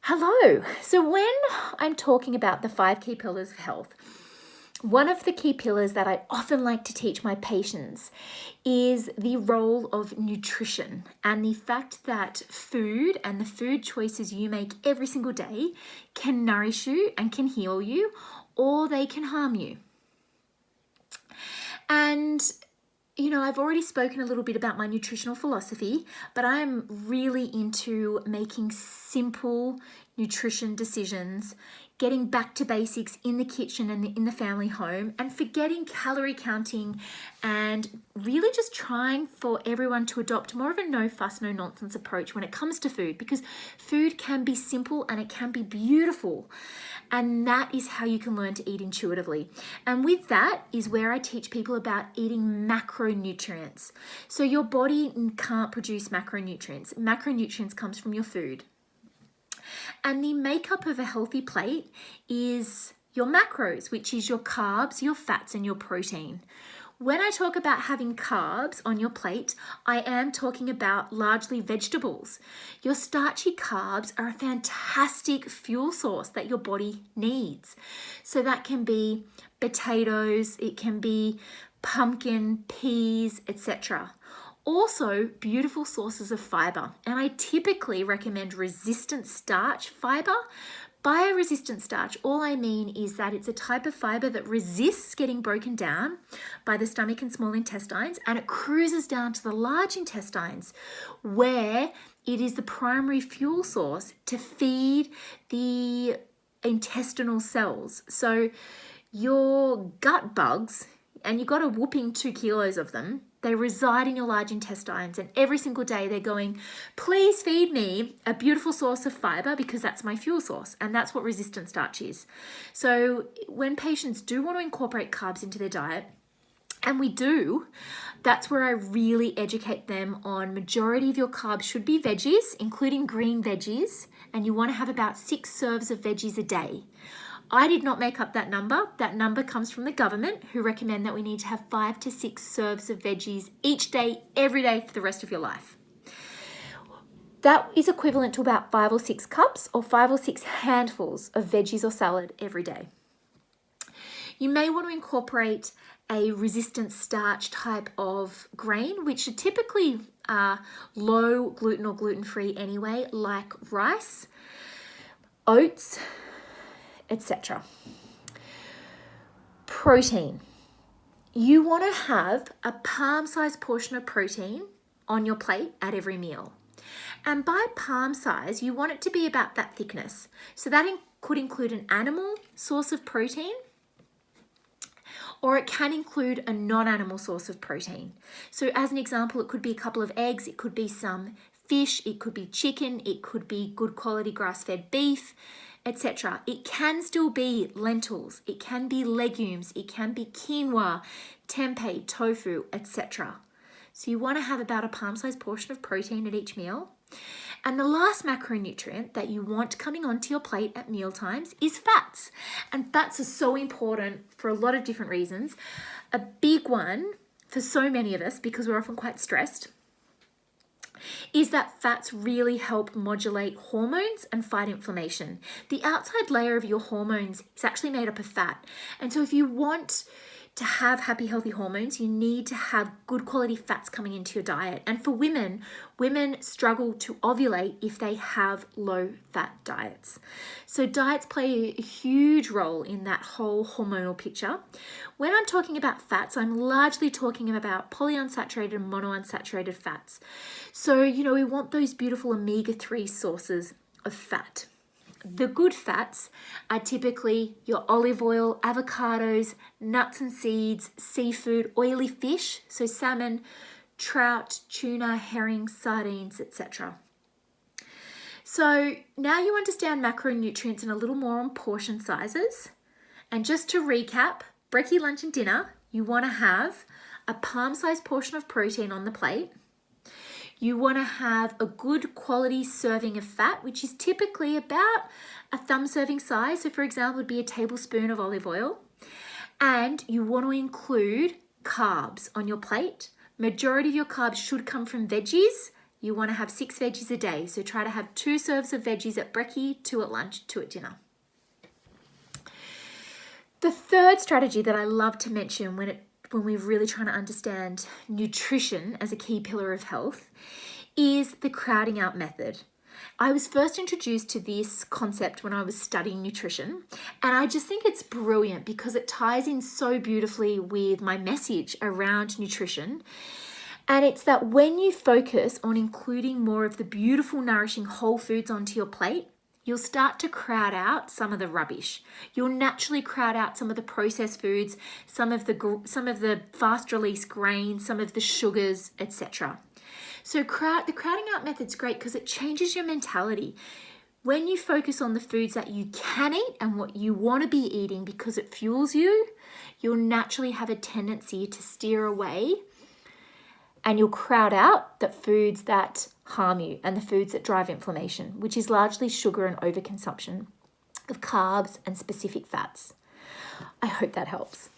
Hello. So when I'm talking about the 5 key pillars of health, one of the key pillars that I often like to teach my patients is the role of nutrition and the fact that food and the food choices you make every single day can nourish you and can heal you, or they can harm you. And I've already spoken a little bit about my nutritional philosophy, but I'm really into making simple nutrition decisions, getting back to basics in the kitchen and in the family home, and forgetting calorie counting, and really just trying for everyone to adopt more of a no fuss, no nonsense approach when it comes to food, because food can be simple and it can be beautiful. And that is how you can learn to eat intuitively. And with that is where I teach people about eating macronutrients. So your body can't produce macronutrients. Macronutrients comes from your food. And the makeup of a healthy plate is your macros, which is your carbs, your fats, and your protein. When I talk about having carbs on your plate, I am talking about largely vegetables. Your starchy carbs are a fantastic fuel source that your body needs. So that can be potatoes, it can be pumpkin, peas, etc. Also, beautiful sources of fiber. And I typically recommend resistant starch fiber. By a resistant starch, all I mean is that it's a type of fiber that resists getting broken down by the stomach and small intestines, and it cruises down to the large intestines, where it is the primary fuel source to feed the intestinal cells. So your gut bugs, and you've got a whooping 2 kilos of them, they reside in your large intestines, and every single day they're going, please feed me a beautiful source of fiber because that's my fuel source. And that's what resistant starch is. So when patients do want to incorporate carbs into their diet, and we do, that's where I really educate them on majority of your carbs should be veggies, including green veggies, and you want to have about 6 serves of veggies a day. I did not make up that number. That number comes from the government, who recommend that we need to have 5 to 6 serves of veggies each day, every day for the rest of your life. That is equivalent to about 5 or 6 cups or 5 or 6 handfuls of veggies or salad every day. You may want to incorporate a resistant starch type of grain, which are typically low gluten or gluten-free anyway, like rice, oats, etc. Protein. You want to have a palm-sized portion of protein on your plate at every meal. And by palm size, you want it to be about that thickness. So that could include an animal source of protein, or it can include a non-animal source of protein. So as an example, it could be a couple of eggs, it could be some fish, it could be chicken, it could be good quality grass-fed beef, etc. It can still be lentils, it can be legumes, it can be quinoa, tempeh, tofu, etc. So you want to have about a palm-sized portion of protein at each meal. And the last macronutrient that you want coming onto your plate at meal times is fats. And fats are so important for a lot of different reasons. A big one for so many of us, because we're often quite stressed, is that fats really help modulate hormones and fight inflammation. The outside layer of your hormones is actually made up of fat. And so if you want to have happy, healthy hormones, you need to have good quality fats coming into your diet. And for women struggle to ovulate if they have low fat diets. So diets play a huge role in that whole hormonal picture. When I'm talking about fats, I'm largely talking about polyunsaturated and monounsaturated fats. So, we want those beautiful omega-3 sources of fat. The good fats are typically your olive oil, avocados, nuts and seeds, seafood, oily fish, so salmon, trout, tuna, herring, sardines, etc. So now you understand macronutrients and a little more on portion sizes. And just to recap, brekkie, lunch and dinner, you want to have a palm-sized portion of protein on the plate. You want to have a good quality serving of fat, which is typically about a thumb serving size. So for example, it would be a tablespoon of olive oil. And you want to include carbs on your plate. Majority of your carbs should come from veggies. You want to have 6 veggies a day. So try to have 2 serves of veggies at brekkie, 2 at lunch, 2 at dinner. The third strategy that I love to mention when we're really trying to understand nutrition as a key pillar of health is the crowding out method. I was first introduced to this concept when I was studying nutrition, and I just think it's brilliant because it ties in so beautifully with my message around nutrition. And it's that when you focus on including more of the beautiful, nourishing whole foods onto your plate, you'll start to crowd out some of the rubbish. You'll naturally crowd out some of the processed foods, some of the fast release grains, some of the sugars, etc. So the crowding out method's great because it changes your mentality. When you focus on the foods that you can eat and what you want to be eating because it fuels you, you'll naturally have a tendency to steer away, and you'll crowd out the foods that harm you and the foods that drive inflammation, which is largely sugar and overconsumption of carbs and specific fats. I hope that helps.